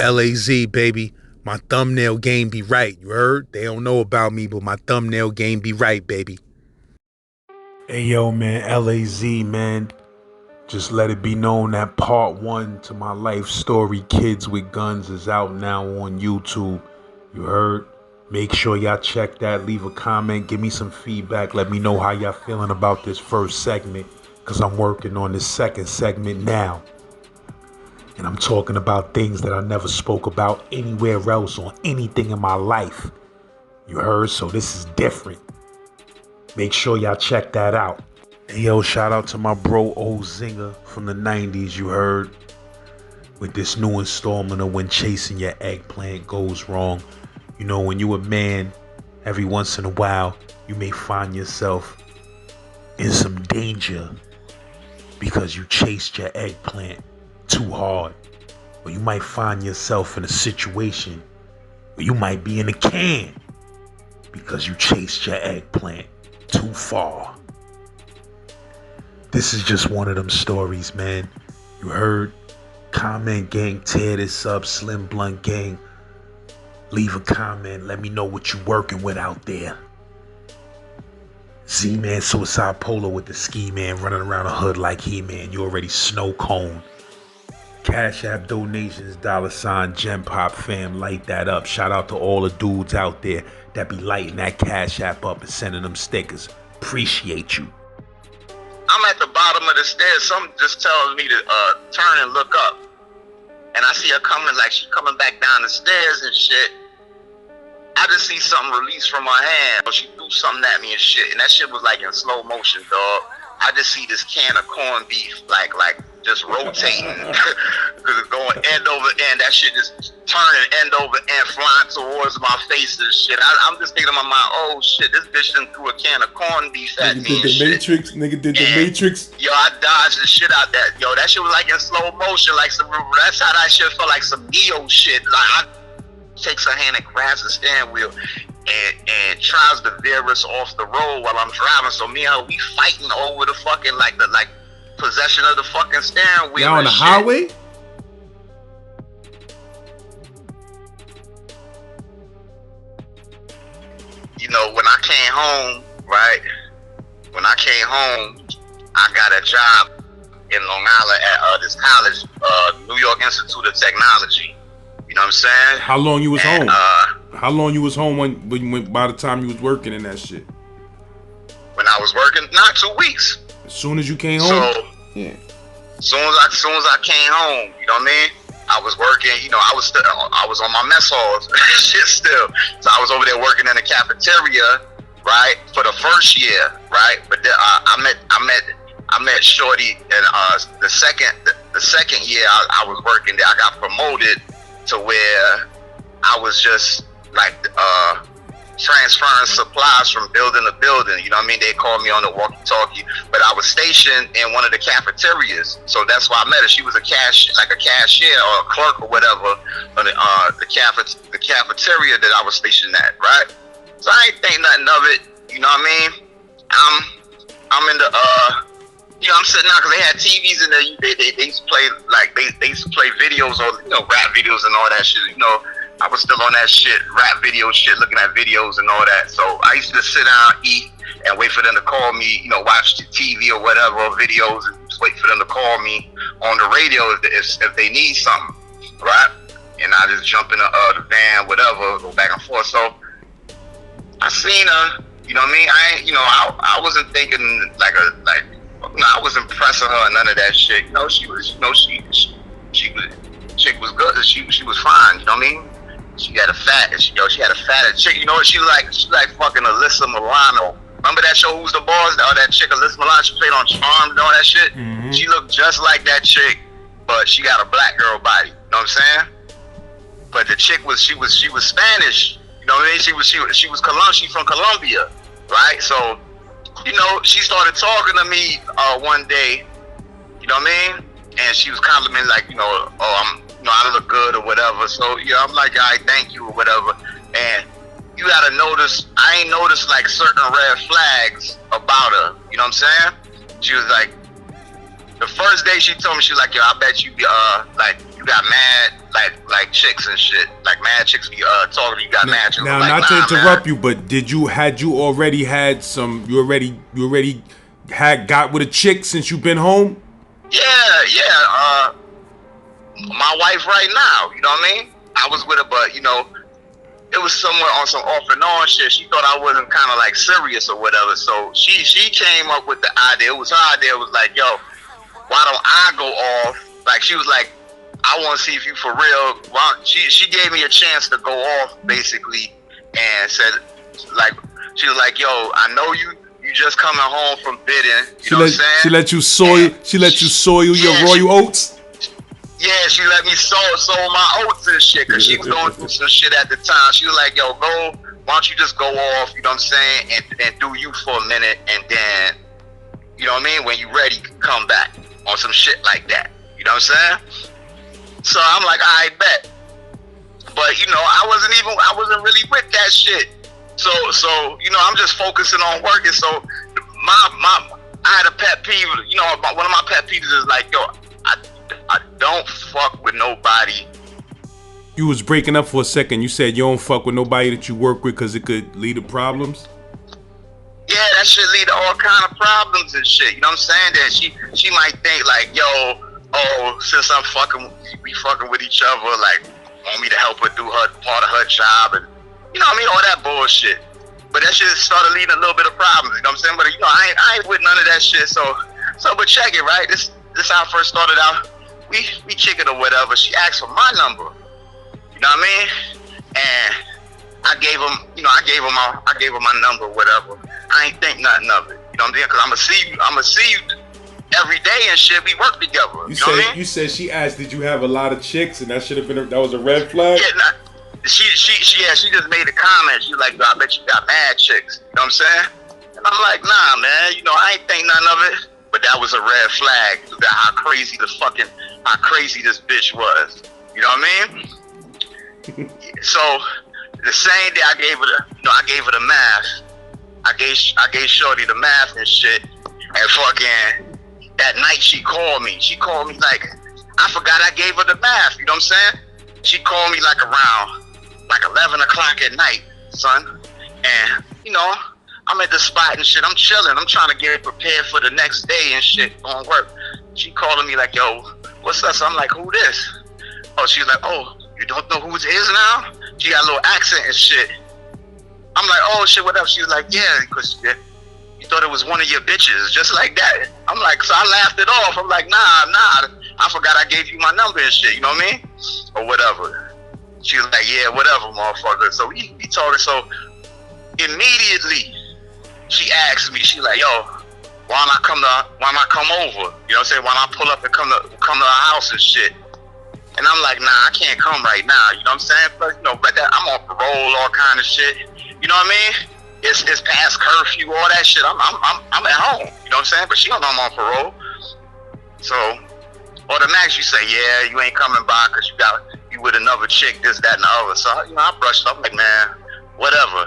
LAZ, baby. My thumbnail game be right, you heard? They don't know about me, but my thumbnail game be right, baby. Hey, yo, man, LAZ, man. Just let it be known that part 1 to my life story, Kids with Guns, is out now on YouTube. You heard? Make sure y'all check that. Leave a comment. Give me some feedback. Let me know how y'all feeling about this first segment, because I'm working on this second segment now. And I'm talking about things that I never spoke about anywhere else on anything in my life. You heard? So this is different. Make sure y'all check that out. And yo, shout out to my bro O.Znger from the 90s, you heard? With this new installment of When Chasing Your Eggplant Goes Wrong. You know, when you a man, every once in a while, you may find yourself in some danger because you chased your eggplant too hard. Or you might find yourself in a situation where you might be in a can because you chased your eggplant too far. This is just one of them stories, man. You heard? Comment gang, tear this up. Slim Blunt gang, leave a comment. Let me know what you working with out there. Z-Man Suicide Polo with the ski man running around the hood like He-Man. You already snow cone. Cash App donations, $ Gem Pop fam, light that up. Shout out to all the dudes out there that be lighting that Cash App up and sending them stickers. Appreciate you. I'm at the bottom of the stairs. Something just tells me to turn and look up. And I see her coming, like she coming back down the stairs and shit. I just see something release from her hand. She threw something at me and shit. And that shit was like in slow motion, dog. I just see this can of corned beef like just rotating. Because it's going end over end. That shit just turning end over end, flying towards my face and shit. I'm just thinking in my mind, oh shit, this bitch done threw a can of corned beef at me and shit. Nigga did the Matrix. Yo, I dodged the shit out that. Yo, that shit was like in slow motion. Like that's how that shit felt, like some Neo shit. Like I takes her hand and grabs the steering wheel and tries to veer us off the road while I'm driving. So me and her, we fighting over the fucking like possession of the fucking steering wheel. Y'all on the highway? You know, when I came home, right? When I came home, I got a job in Long Island at this college, New York Institute of Technology. You know what I'm saying? How long you was home? How long you was home when by the time you was working in that shit? When I was working, not 2 weeks. As soon as you came home? So, yeah. Soon as I came home, you know what I mean? I was working, you know, I was on my mess halls, shit still. So I was over there working in the cafeteria, right, for the first year, right? But then I met Shorty, and the second year I was working there, I got promoted to where I was just like transferring supplies from building to building. You know what I mean? They called me on the walkie-talkie, but I was stationed in one of the cafeterias, so that's why I met her. She was a cashier or a clerk or whatever on the cafeteria that I was stationed at, right? So I ain't think nothing of it. You know what I mean? I'm in the you know, I'm sitting out because they had TVs in there. They used to play they used to play videos or rap videos and all that shit. You know, I was still on that shit, rap video shit, looking at videos and all that. So I used to sit down, eat, and wait for them to call me. You know, watch the TV or whatever, or videos, and just wait for them to call me on the radio if they need something, right? And I just jump in the van, whatever, go back and forth. So I seen her. You know what I mean? I wasn't thinking I wasn't pressing her or none of that shit. You know, she was, chick was good. She was fine. You know what I mean? She had a fat chick. You know what she like? She like fucking Alyssa Milano. Remember that show, Who's the Boss? That chick Alyssa Milano, she played on Charmed and all that shit. Mm-hmm. She looked just like that chick, but she got a black girl body. You know what I'm saying? But the chick she was Spanish. You know what I mean? She was Colombian. She from Colombia, right? So, you know, she started talking to me one day. You know what I mean? And she was complimenting, like, I look good or whatever. So yeah, I'm like, all right, thank you or whatever. And you gotta notice, I ain't noticed like certain red flags about her. You know what I'm saying? She was like, the first day she told me, she was like, yo, I bet you you got mad like chicks and shit. Like mad chicks be talking to you, got mad chicks. Now, like, not to interrupt man. you, but had you already had some? You already had got with a chick since you've been home? Yeah. My wife right now. You know what I mean? I was with her, but it was somewhere on some off and on shit. She thought I wasn't kind of like serious or whatever. So she came up with the idea. It was her idea. It was like, yo, why don't I go off? Like she was like, I want to see if you for real. Well, she gave me a chance to go off basically, and said like she was like, yo, I know you just coming home from bidding. You know what I'm saying? She let you soil your royal oats. Yeah, she let me sow my oats and shit, because she was going through some shit at the time. She was like, yo, why don't you just go off, you know what I'm saying, and do you for a minute, and then, you know what I mean, when you ready, come back on some shit like that. You know what I'm saying? So I'm like, I bet. But, I wasn't really with that shit. So I'm just focusing on working. So I had a pet peeve, one of my pet peeves is like, yo, I don't fuck with nobody. You was breaking up for a second. You said you don't fuck with nobody that you work with because it could lead to problems? Yeah, that shit lead to all kind of problems and shit. You know what I'm saying? That she might think like, yo, since we fucking with each other, like, want me to help her do her part of her job, and you know what I mean, all that bullshit. But that shit started leading a little bit of problems. You know what I'm saying? But I ain't with none of that shit. So but check it, right? This how I first started out. We kick it or whatever. She asked for my number. You know what I mean? And I gave her my number, whatever. I ain't think nothing of it. You know what I'm saying? Because I'ma see you every day and shit. We work together. You said she asked, did you have a lot of chicks, and that was a red flag? Yeah, she just made a comment. She was like, I bet you got mad chicks. You know what I'm saying? And I'm like, nah, man. I ain't think nothing of it. But that was a red flag. How crazy this bitch was. You know what I mean? So the same day I gave her the math. I gave Shorty the math and shit. And fucking that night she called me. She called me like, I forgot I gave her the math. You know what I'm saying? She called me like around 11 o'clock at night, son. And I'm at the spot and shit. I'm chilling. I'm trying to get prepared for the next day and shit on work. She calling me like, yo, what's up? So I'm like, who this? Oh, she's like, oh, you don't know who it is now? She got a little accent and shit. I'm like, oh shit, what up? She was like, yeah, because you thought it was one of your bitches, just like that. I'm like, so I laughed it off. I'm like, nah, I forgot I gave you my number and shit, you know what I mean? Or whatever. She was like, yeah, whatever, motherfucker. So we told her, so immediately she asked me, she like, yo, why not come over? You know what I'm saying? Why not pull up and come to our house and shit? And I'm like, nah, I can't come right now. You know what I'm saying? But but I'm on parole, all kind of shit. You know what I mean? It's past curfew, all that shit. I'm at home. You know what I'm saying? But she don't know I'm on parole. So automatically you say, yeah, you ain't coming by because you with another chick, this, that, and the other. So I brushed up like, man, whatever,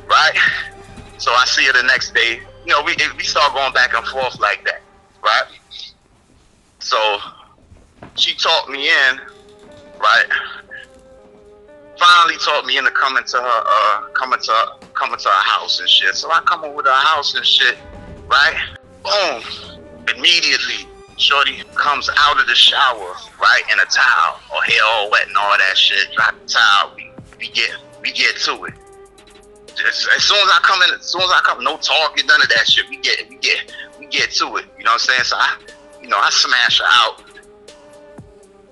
right? So I see her the next day. We start going back and forth like that, right? So she talked me in, right? Finally talked me into coming to her house and shit. So I come over to her house and shit, right? Boom! Immediately, Shorty comes out of the shower, right, in a towel, her hair all wet and all that shit. Drop the towel. We get to it. As soon as I come, no talking, none of that shit. We get to it. You know what I'm saying? So I smash her out.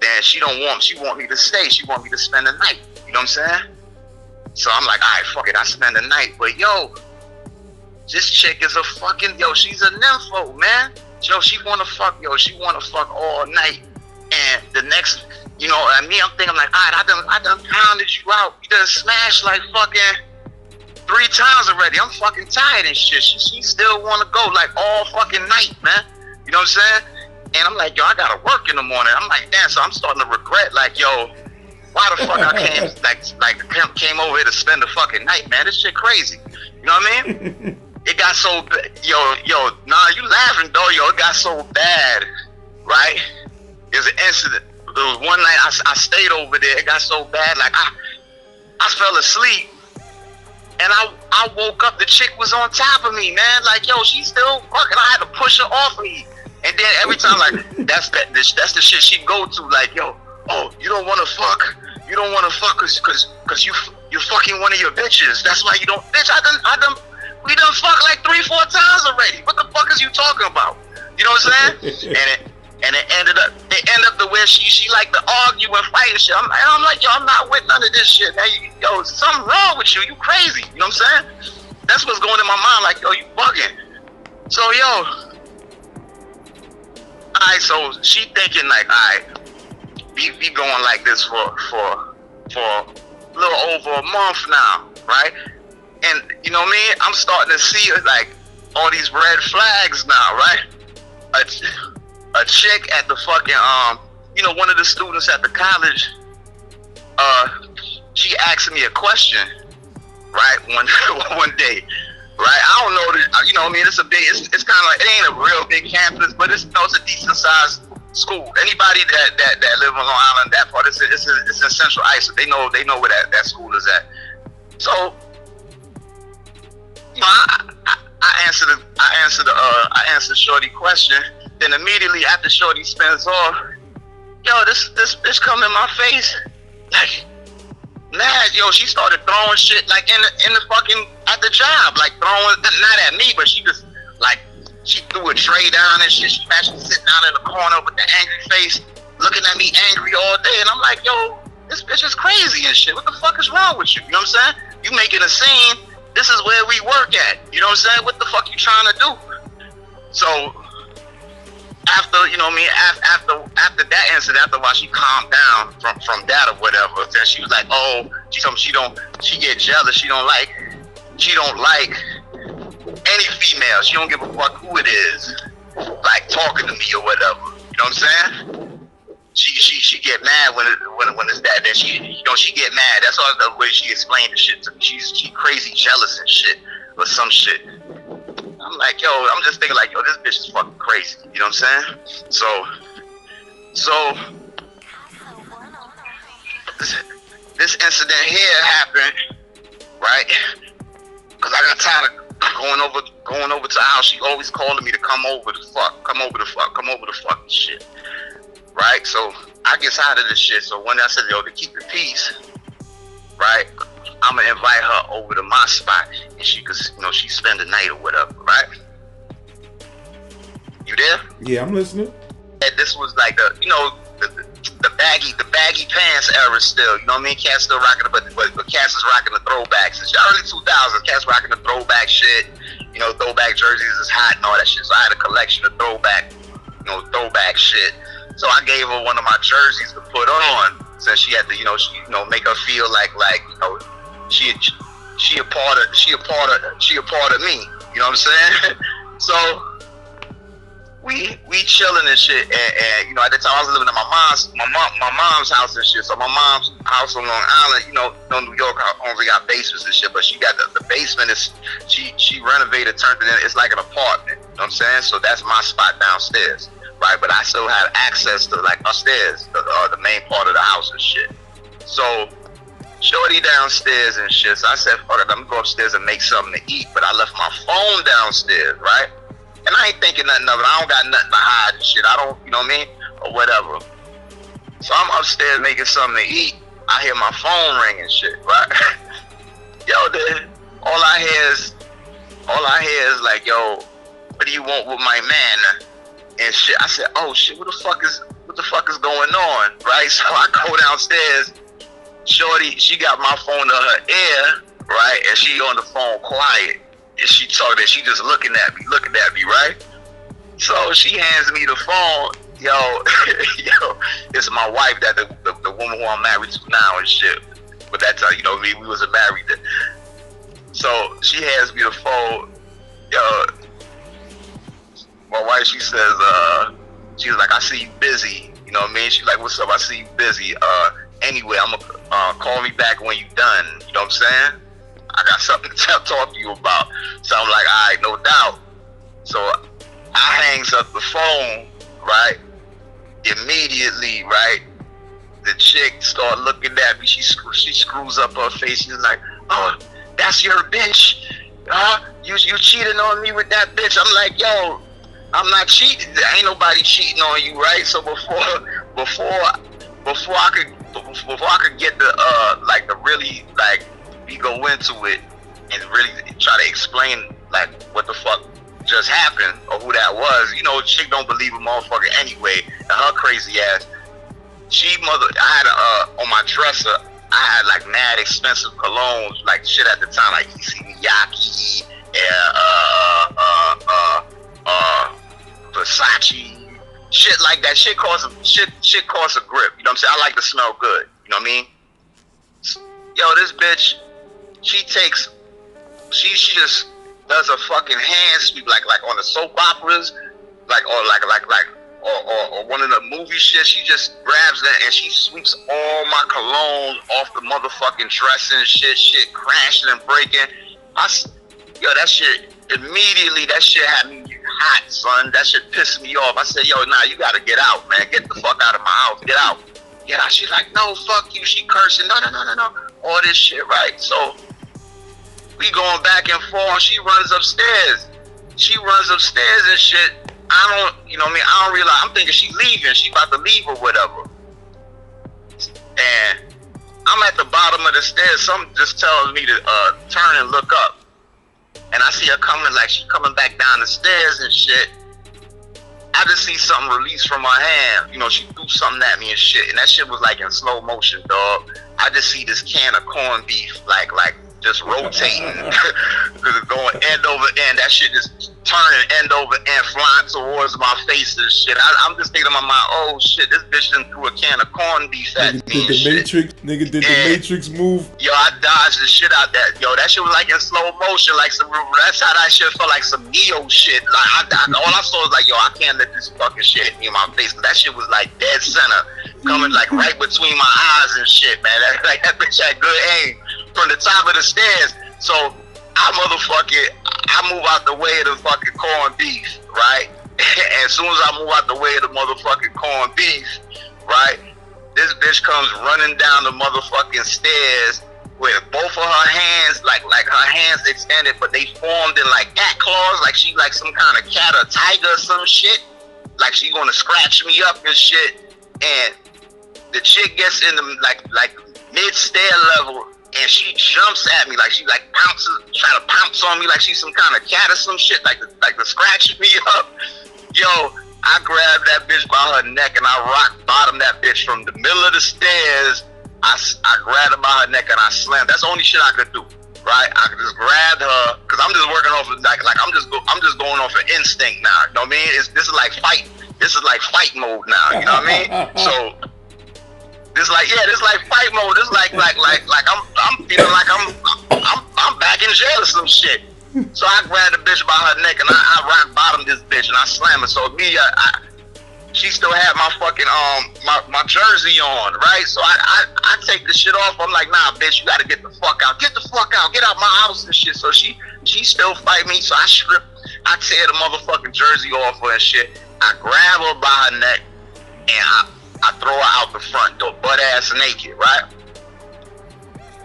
Then she want me to stay. She want me to spend the night. You know what I'm saying? So I'm like, all right, fuck it, I spend the night. But yo, this chick is she's a nympho, man. Yo, she wanna fuck all night. And the next, I'm thinking, I'm like, all right, I done pounded you out. You done smashed like fucking 3 times already. I'm fucking tired and shit. She still wanna go like all fucking night, man. You know what I'm saying? And I'm like, yo, I gotta work in the morning. I'm like, damn, so I'm starting to regret, like, yo, why the fuck I came, like the pimp came over here to spend the fucking night, man. This shit crazy. You know what I mean? It got so, nah, you laughing though, yo. It got so bad, right? There's an incident one night I stayed over there. It got so bad, like I fell asleep, and I woke up. The chick was on top of me, man. Like, yo, she's still fucking. I had to push her off me, and then every time, like, that's the shit she go to. Like, yo, oh, you don't want to fuck. You don't want to fuck cause you're fucking one of your bitches. That's why you don't. Bitch, we done fucked like 3-4 times already. What the fuck is you talking about? You know what I'm saying? And it ended up to where she like to argue and fight and shit. I'm like, yo, I'm not with none of this shit, man. Yo, something wrong with you. You crazy. You know what I'm saying? That's what's going in my mind. Like, yo, you bugging. So, yo, alright, so she thinking like, alright, we going like this for a little over a month now, right? And you know me, I'm starting to see like all these red flags now, right? A chick at the fucking one of the students at the college, she asked me a question, right? One day, right? I don't know that, you know what I mean? It's kind of like, it ain't a real big campus, but it's a decent sized school. Anybody that live on Long Island, that part, it's in Central Islip. They know where that school is at. So, you know, I answered Shorty question. Then immediately after Shorty spins off, yo, this bitch come in my face, like, mad. Yo, she started throwing shit like in the fucking at the job, like throwing, not at me, but she just like, she threw a tray down and shit. She actually sitting down in the corner with the angry face, looking at me angry all day. And I'm like, yo, this bitch is crazy and shit. What the fuck is wrong with you? You know what I'm saying? You making a scene. This is where we work at. You know what I'm saying? What the fuck you trying to do? So after, you know what I mean, after that incident, after while she calmed down from that or whatever, then she was like, oh, she told me she get jealous. She don't like any female. She don't give a fuck who it is, like talking to me or whatever. You know what I'm saying? She get mad when it's that. Then she get mad. That's all the way she explained the shit to me. She crazy jealous and shit or some shit. I'm like, yo, I'm just thinking like, yo, this bitch is fucking crazy. You know what I'm saying? So this incident here happened, right? Cause I got tired of going over to the house. She always calling me to come over the fucking shit. Right? So I get tired of this shit. So one day I said, yo, to keep the peace, right, I'm gonna invite her over to my spot and she could, you know, she spend the night or whatever, right? You there? Yeah, I'm listening. And this was like the baggy pants era still, you know what I mean? Cats still rocking it, but cats is rocking the throwbacks and shit. Early 2000s, cats rocking the throwback shit. You know, throwback jerseys is hot and all that shit. So I had a collection of throwback shit. So I gave her one of my jerseys to put on, since she had to, make her feel like she a part of me. You know what I'm saying? So we chilling and shit, and at the time I was living at my mom's house and shit. So my mom's house on Long Island, New York only got basements and shit, but she got the basement is she renovated, turned it in. It's like an apartment. You know what I'm saying? So that's my spot downstairs. Right, but I still have access to like upstairs, the main part of the house and shit. So, Shorty downstairs and shit. So I said, fuck it, I'm gonna go upstairs and make something to eat. But I left my phone downstairs, right? And I ain't thinking nothing of it. I don't got nothing to hide and shit. I don't, you know what I mean? Or whatever. So I'm upstairs making something to eat. I hear my phone ring and shit, right? Yo, dude, all I hear is like, yo, what do you want with my man? And shit, I said, oh shit, what the fuck is going on, right? So I go downstairs. Shorty, she got my phone to her ear, right? And she on the phone quiet, and she talking, she just looking at me, right? So she hands me the phone. Yo, it's my wife, that the woman who I'm married to now and shit. But that time, we wasn't married then. So she hands me the phone. Yo, my wife, she says, she was like, I see you busy. You know what I mean? She's like, what's up? I see you busy. Anyway, I'm gonna call me back when you done. You know what I'm saying? I got something to talk to you about. So I'm like, all right, no doubt. So I hangs up the phone, right? Immediately, right? the chick start looking at me. She screws up her face. She's like, "Oh, that's your bitch. You cheating on me with that bitch." I'm like, "Yo, I'm not cheating. There ain't nobody cheating on you, right?" So before I could get the like the really like we go into it and really try to explain like what the fuck just happened or who that was, you know, chick don't believe a motherfucker anyway. And her crazy ass, I had on my dresser, I had like mad expensive colognes, like shit at the time, like Miyake, Versace, shit like that. Shit costs a grip. You know what I'm saying? I like to smell good. You know what I mean? Yo, this bitch, she just does a fucking hand sweep like on the soap operas, or one of the movie shit. She just grabs that and she sweeps all my cologne off the motherfucking dresser and shit crashing and breaking. That shit immediately, that shit had me hot, son. That shit pissed me off. I said, "Yo, nah, you gotta get out, man. Get the fuck out of my house. Get out." Yeah, she's like, "No, fuck you." She cursing, no. All this shit, right? So we going back and forth. She runs upstairs and shit. I don't realize. I'm thinking she's leaving. She about to leave or whatever. And I'm at the bottom of the stairs. Something just tells me to turn and look up. And I see her coming, like she coming back down the stairs and shit. I just see something release from her hand. You know, she threw something at me and shit. And that shit was like in slow motion, dog. I just see this can of corned beef, like just rotating, going end over end. That shit just turning end over end, flying towards my face and shit. I'm just thinking in my mind, oh shit, this bitch done threw a can of corned beef at me and shit. Nigga did the Matrix move. Yo, I dodged the shit out that. Yo, that shit was like in slow motion, like that's how that shit felt, like some Neo shit. Like all I saw was like, yo, I can't let this fucking shit hit me in my face. That shit was like dead center, coming like right between my eyes and shit, man. That bitch had good aim from the top of the stairs. So I move out the way of the fucking corned beef, right? And as soon as I move out the way of the motherfucking corned beef, right, this bitch comes running down the motherfucking stairs with both of her hands, like her hands extended, but they formed in like cat claws, like she like some kind of cat or tiger or some shit. Like she gonna scratch me up and shit. And the chick gets in the like mid-stair level, and she jumps at me like she like try to pounce on me like she's some kind of cat or some shit, like to scratch me up. Yo, I grabbed that bitch by her neck and I rock bottom that bitch from the middle of the stairs. I grabbed her by her neck and I slammed. That's the only shit I could do, right? I could just grab her because I'm just working off of like I'm just going off of instinct now. You know what I mean? This is like fight. This is like fight mode now. You know what I mean? So. This like fight mode. This like I'm feeling like I'm back in jail or some shit. So I grabbed the bitch by her neck and I rock bottom this bitch and I slam her. So she still had my fucking my jersey on, right? So I take the shit off. I'm like, nah, bitch, you gotta get the fuck out. Get the fuck out. Get out my house and shit. So she still fight me. So I tear the motherfucking jersey off her and shit. I grab her by her neck and I throw her out the front door, butt ass naked, right?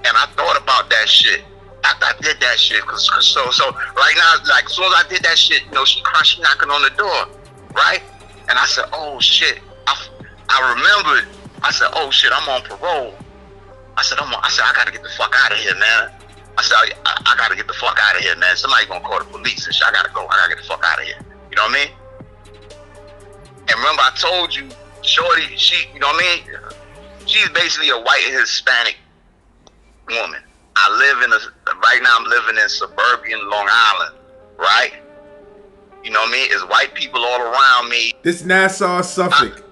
And I thought about that shit after I did that shit, cause so right now, like as soon as I did that shit, you know, she knocking on the door, right? And I said, oh shit, I remembered. I said, oh shit, I'm on parole. I said, I gotta get the fuck out of here, man. I said, I gotta get the fuck out of here, man. Somebody gonna call the police and shit. I gotta go. I gotta get the fuck out of here. You know what I mean? And remember, I told you. Shorty, you know what I mean? She's basically a white Hispanic woman. Right now I'm living in suburban Long Island, right? You know what I mean? There's white people all around me. This Nassau, Suffolk.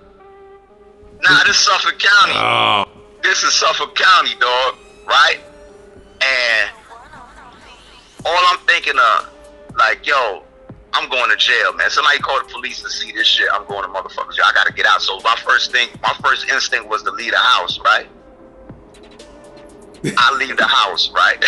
This is Suffolk County. Oh. This is Suffolk County, dog, right? And all I'm thinking of, like, yo, I'm going to jail, man. Somebody call the police to see this shit. I'm going to motherfuckers jail. I gotta get out. So my first instinct was to leave the house, right? I leave the house, right?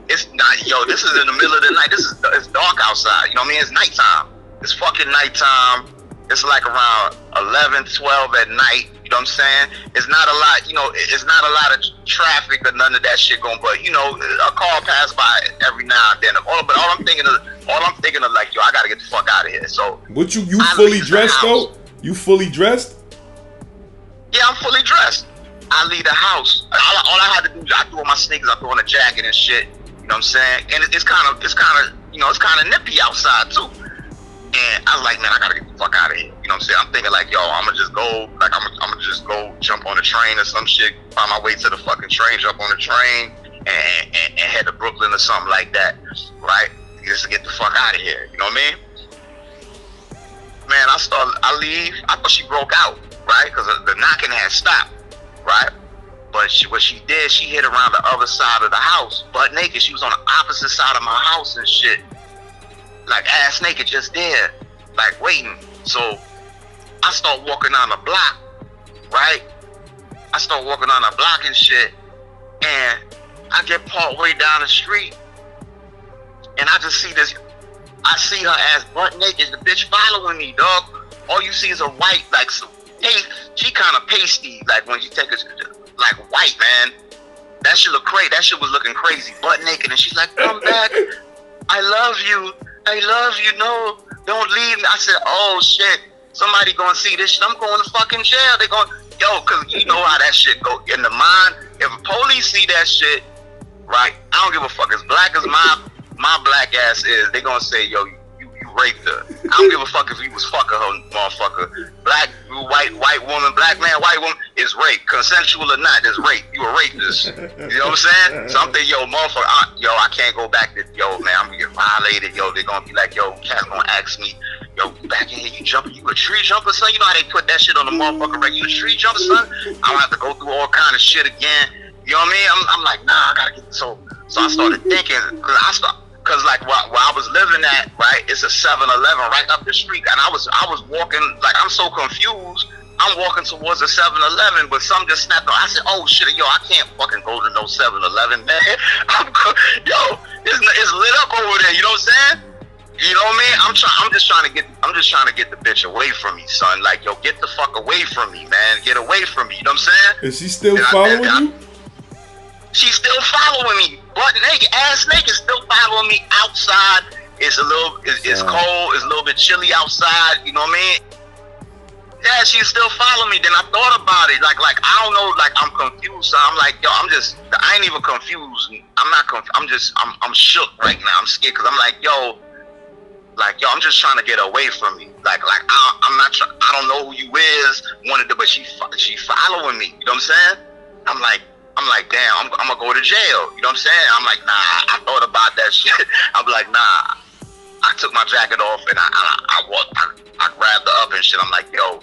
It's not, yo, this is in the middle of the night. It's dark outside. You know what I mean? It's nighttime. It's fucking nighttime. It's like around 11, 12 at night. You know what I'm saying? It's not a lot, it's not a lot of traffic or none of that shit going, but a car pass by every now and then. But all I'm thinking of like, yo, I gotta get the fuck out of here. So what you fully dressed though? You fully dressed? Yeah, I'm fully dressed. I leave the house. All I had to do is I threw on my sneakers, I threw on a jacket and shit. You know what I'm saying? And it's kind of nippy outside too. And I was like, man, I gotta get the fuck out of here. You know what I'm saying? I'm thinking like, yo, I'm gonna just go jump on the train or some shit, find my way to the fucking train, jump on the train, and head to Brooklyn or something like that, right? Just to get the fuck out of here. You know what I mean? Man, I leave. I thought she broke out, right? Because the knocking had stopped, right? But what she did, she hid around the other side of the house, butt naked. She was on the opposite side of my house and shit. Like ass naked, just there, like waiting. So I start walking on the block, right? I start walking on the block and shit, and I get part way down the street, and I just see this. I see her ass butt naked, the bitch following me, dog. All you see is a white, like, she kind of pasty, like when you take a, like white, man. That shit look crazy. That shit was looking crazy, butt naked, and she's like, come back. I love you. No, don't leave me. I said, oh shit, somebody gonna see this shit. I'm going to fucking jail. They going, yo, cause you know how that shit go in the mind. If police see that shit, right? I don't give a fuck. As black as my black ass is, they gonna say, yo, you raped her. I don't give a fuck if you was fucking her, motherfucker. Black, white woman, black man, white woman, is rape. Consensual or not, it's rape. You a rapist. You know what I'm saying? So I'm thinking, yo, motherfucker, I can't go back to, yo, man, I'm gonna get violated. Yo, they're gonna be like, yo, cat's gonna ask me, yo, back in here, you jumping, you a tree jumper, son? You know how they put that shit on the motherfucker, right? You a tree jumper, son? I don't have to go through all kind of shit again. You know what I mean? I'm like, nah, I gotta get, so I started thinking, Cause like where I was living at, right, it's a 7-Eleven right up the street, and I was walking, like, I'm so confused. I'm walking towards a 7-Eleven, but something just snapped on. I said, oh shit, yo, I can't fucking go to no 7-Eleven, man. It's lit up over there. You know what I'm saying? You know what I mean? I'm just trying to get the bitch away from me, son. Like, yo, get the fuck away from me, man. Get away from me. You know what I'm saying? Is she still following you? She's still following me, butt naked, ass naked, still following me outside. It's cold, it's a little bit chilly outside, you know what I mean? Yeah, she's still following me. Then I thought about it, like I don't know, like I'm confused. So I'm like, yo, I ain't even confused. I'm not confused. I'm shook right now. I'm scared because I'm like, yo, I'm just trying to get away from me. Like I'm not. I don't know who you is. But she following me. You know what I'm saying? I'm like, damn, I'm gonna go to jail. You know what I'm saying? I'm like, nah, I thought about that shit. I'm like, nah. I took my jacket off and I grabbed her up and shit. I'm like, yo,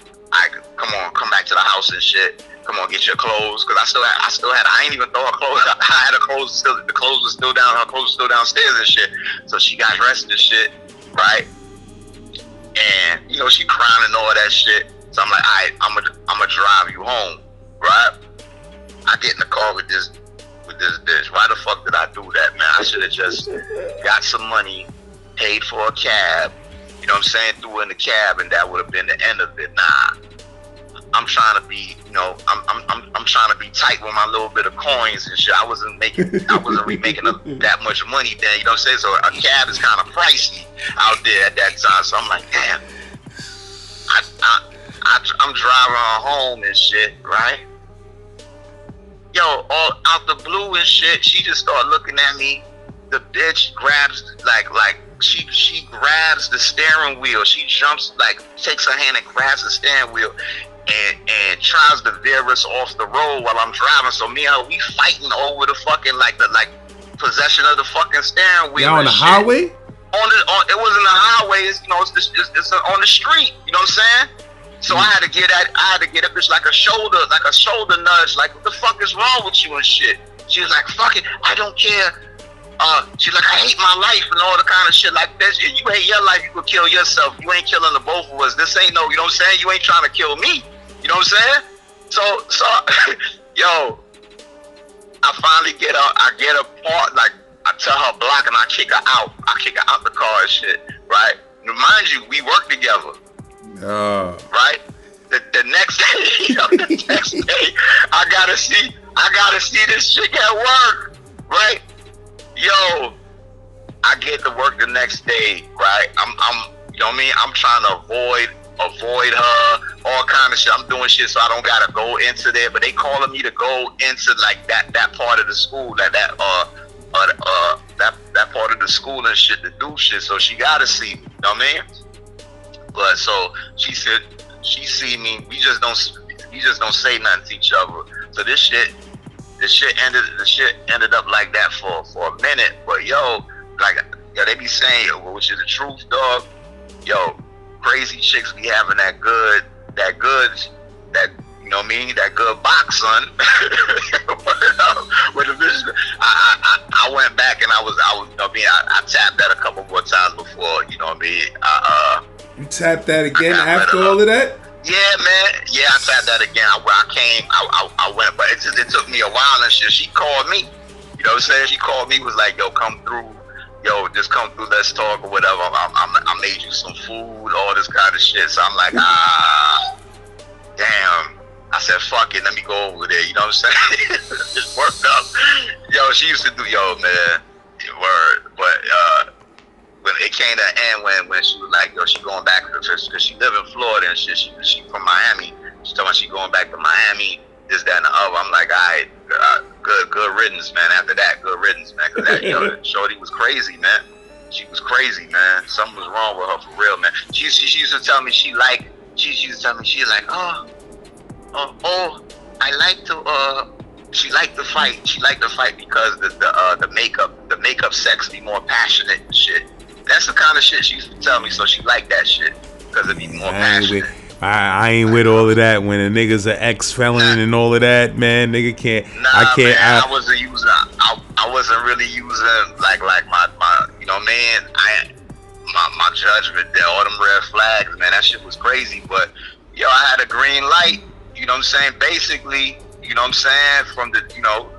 come back to the house and shit. Come on, get your clothes. Cause I ain't even throw her clothes. I had her clothes still, the clothes was still down, her clothes was still downstairs and shit. So she got dressed and shit, right? And, she crying and all that shit. So I'm like, all right, I'm gonna drive you home, right? I get in the car with this bitch. Why the fuck did I do that, man? I should have just got some money, paid for a cab, you know what I'm saying, threw in the cab, and that would have been the end of it. Nah, I'm trying to be, I'm trying to be tight with my little bit of coins and shit. I wasn't really making that much money then, you know what I'm saying? So a cab is kind of pricey out there at that time. So I'm like, damn, I'm driving her home and shit, right? Yo, all out the blue and shit, she just started looking at me. The bitch grabs, she grabs the steering wheel. She jumps, takes her hand and grabs the steering wheel and tries to veer us off the road while I'm driving. So me and her, we fighting over the fucking, possession of the fucking steering wheel. Y'all on the highway? It wasn't a highway, it's on the street, you know what I'm saying? So I had to get a bitch like a shoulder nudge, like, what the fuck is wrong with you and shit? She was like, fuck it, I don't care. She's like, I hate my life and all the kind of shit like this. If you hate your life, you could kill yourself. You ain't killing the both of us. This ain't no, you know what I'm saying? You ain't trying to kill me. You know what I'm saying? So, yo, I finally get her, I get her part, I tell her block and I kick her out. I kick her out the car and shit, right? Now, mind you, we work together. Right? The next day, the next day, I gotta see this chick at work, right? Yo, I get to work the next day, right? I'm you know what I mean? I'm trying to avoid her, all kind of shit. I'm doing shit so I don't gotta go into there, but they calling me to go into like that part of the school, that part of the school and shit to do shit. So she gotta see me, you know what I mean? But so she said she see me. We just don't say nothing to each other. So this shit ended up like that for a minute. But yo, they be saying, which is the truth, dog. Yo, crazy chicks be having that good, you know what I mean, that good box, son. With the bitch, I went back and I was, you know what I mean, I tapped that a couple more times before, you know what I mean. You tapped that again after all of that? Yeah, man. Yeah, I tapped that again. I went, but it took me a while and shit. She called me. You know what I'm saying? She called me, was like, yo, come through. Yo, just come through, let's talk or whatever. I made you some food, all this kind of shit. So I'm like, damn. I said, fuck it, let me go over there. You know what I'm saying? It worked up. Yo, she used to do, man, word. But when it came to an end, when she was like, yo, she going back, because she live in Florida and shit. She from Miami. She told me she going back to Miami, this, that, and the other. I'm like, all right, good riddance, man. After that, good riddance, man. Because that shorty was crazy, man. She was crazy, man. Something was wrong with her for real, man. She used to tell me she like, I like to she liked to fight. She liked to fight because the makeup sex be more passionate and shit. That's the kind of shit she used to tell me. So she liked that shit because it be more passionate. I ain't with all of that. When a nigga's an ex-felon and all of that, man, nigga can't. Nah, I can't. Man, I wasn't using. I wasn't really using like my you know, man. My judgment there, all them red flags, man. That shit was crazy. But yo, I had a green light. You know what I'm saying? Basically, you know what I'm saying? From the, you know,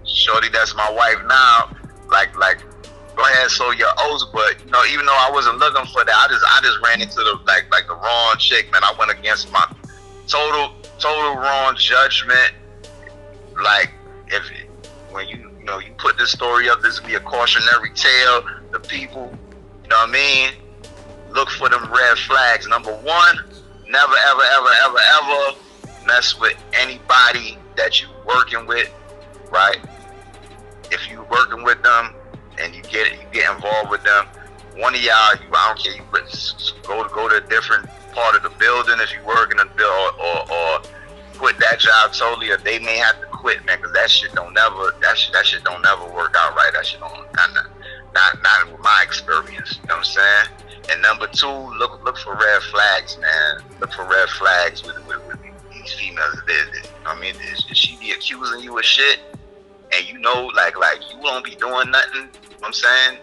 shorty that's my wife now. Like, go ahead, so your O's. But you know, even though I wasn't looking for that, I just ran into the like the wrong chick, man. I went against my total wrong judgment. Like, when you put this story up, this will be a cautionary tale. The people, you know what I mean? Look for them red flags. Number one, never, ever mess with anybody that you working with, right? If you working with them and you get involved with them, one of y'all, I don't care, you go to a different part of the building if you work in the building, or quit that job totally, or they may have to quit, man, because that shit don't never work out right. That shit don't, not with my experience, you know what I'm saying? And number two, look for red flags, man. Look for red flags with these females. You know what I mean? She be accusing you of shit, and you know, like you won't be doing nothing. You know what I'm saying?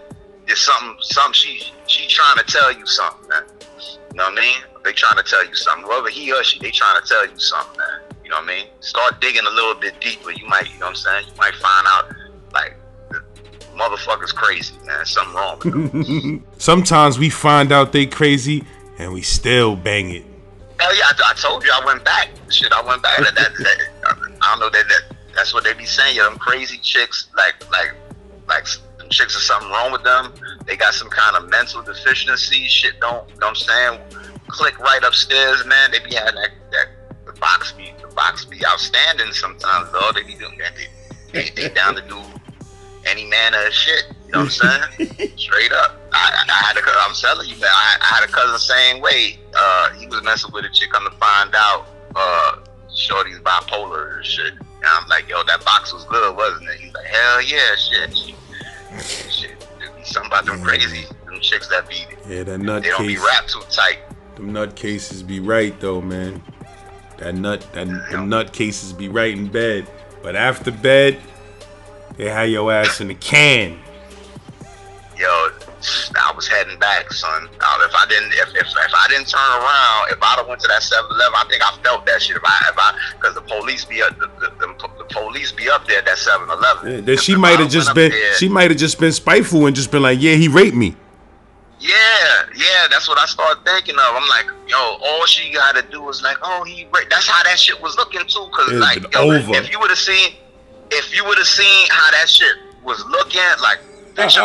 There's something she trying to tell you something, man. You know what I mean? They trying to tell you something. Whether he or she, they trying to tell you something, man. You know what I mean? Start digging a little bit deeper. You might, you know what I'm saying? You might find out, like, the motherfucker's crazy, man. Something wrong with them. Sometimes we find out they crazy and we still bang it. Hell yeah, I told you I went back. Shit, I went back. I don't know that's what they be saying. Yeah, them crazy chicks, like them chicks, is something wrong with them. They got some kind of mental deficiency. Shit don't, you know what I'm saying, click right upstairs, man. They be having that the box be outstanding sometimes, though. They be doing that. They down to do any manner of shit. You know what I'm saying? Straight up. I'm telling you, man. I had a cousin same way. He was messing with a chick. Come to find out, shorty's bipolar and shit. And I'm like, yo, that box was good, wasn't it? He's like, hell yeah, shit. There be something about them crazy, them chicks that be. Yeah, that nut they don't case, be wrapped too tight. Them nut cases be right though, man. Them nut cases be right in bed, but after bed, they had your ass in the can. Yo, I was heading back, son. If I didn't turn around, if I'd have went to that 7-Eleven, I think I felt that shit. Because the police be up, the police be up there at that 7-Eleven. Yeah, she might have just been spiteful and just been like, yeah, he raped me. Yeah, that's what I started thinking of. I'm like, yo, all she gotta do is like, oh, that's how that shit was looking too. Cause It's like, been yo, over. if you would have seen how that shit was looking, like, picture,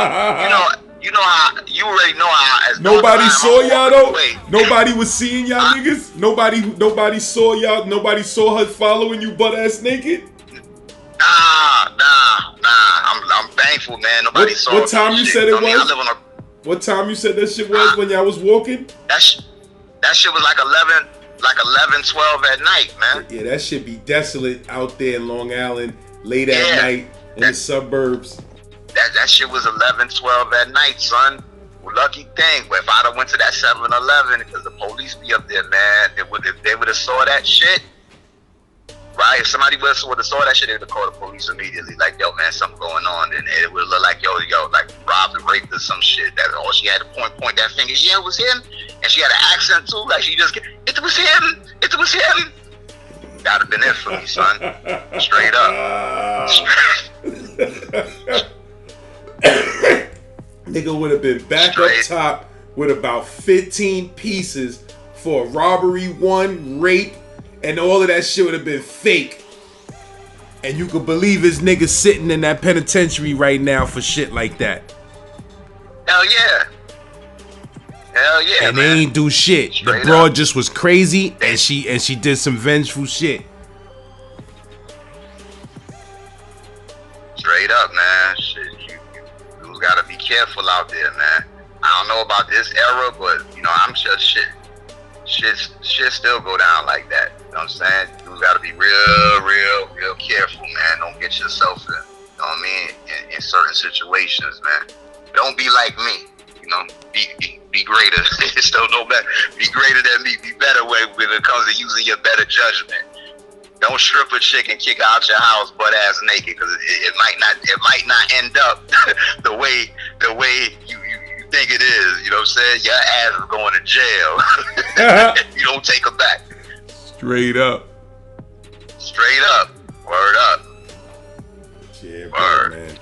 you know how you already know how. As Nobody saw y'all though. Away, Nobody was seeing y'all niggas. Nobody saw y'all. Nobody saw her following you butt ass naked. Nah. I'm thankful, man. Nobody saw. What time you said it was? I live on a. What time you said that shit was when y'all was walking? That shit was like 11, 12 at night, man. Yeah, that shit be desolate out there in Long Island, late at night in the suburbs. That shit was 11, 12 at night, son. Lucky thing. But if I'd have went to that 7-Eleven, because the police be up there, man, if they would have saw that shit, right? If somebody would have saw that shit, they would have called the police immediately. Like, yo, man, something going on. And it would look like, yo, like robbed and raped or some shit. That all she had to point that finger. Yeah, it was him. And she had an accent too. Like she just, it was him. It was him. That'd have been it for me, son. Straight up. Nigga would have been back up top with about 15 pieces for robbery, 1 rape, and all of that shit would have been fake. And you could believe his nigga sitting in that penitentiary right now for shit like that. Hell yeah. And man. they ain't do shit. Straight the broad up. just was crazy, and she did some vengeful shit. Straight up, man. Shit, you gotta be careful out there, man. I don't know about this era, but I'm sure shit still go down like that. You know what I'm saying? You gotta be real careful, man. Don't get yourself in, you know what I mean, in certain situations, man. Don't be like me, be greater. Still no better. Be greater than me. Be better when it comes to using your better judgment. Don't strip a chick and kick out your house butt ass naked, because it might not end up the way you think it is. You know what I'm saying? Your ass is going to jail. You don't take her back. Straight up. Word up. Yeah, Word. man.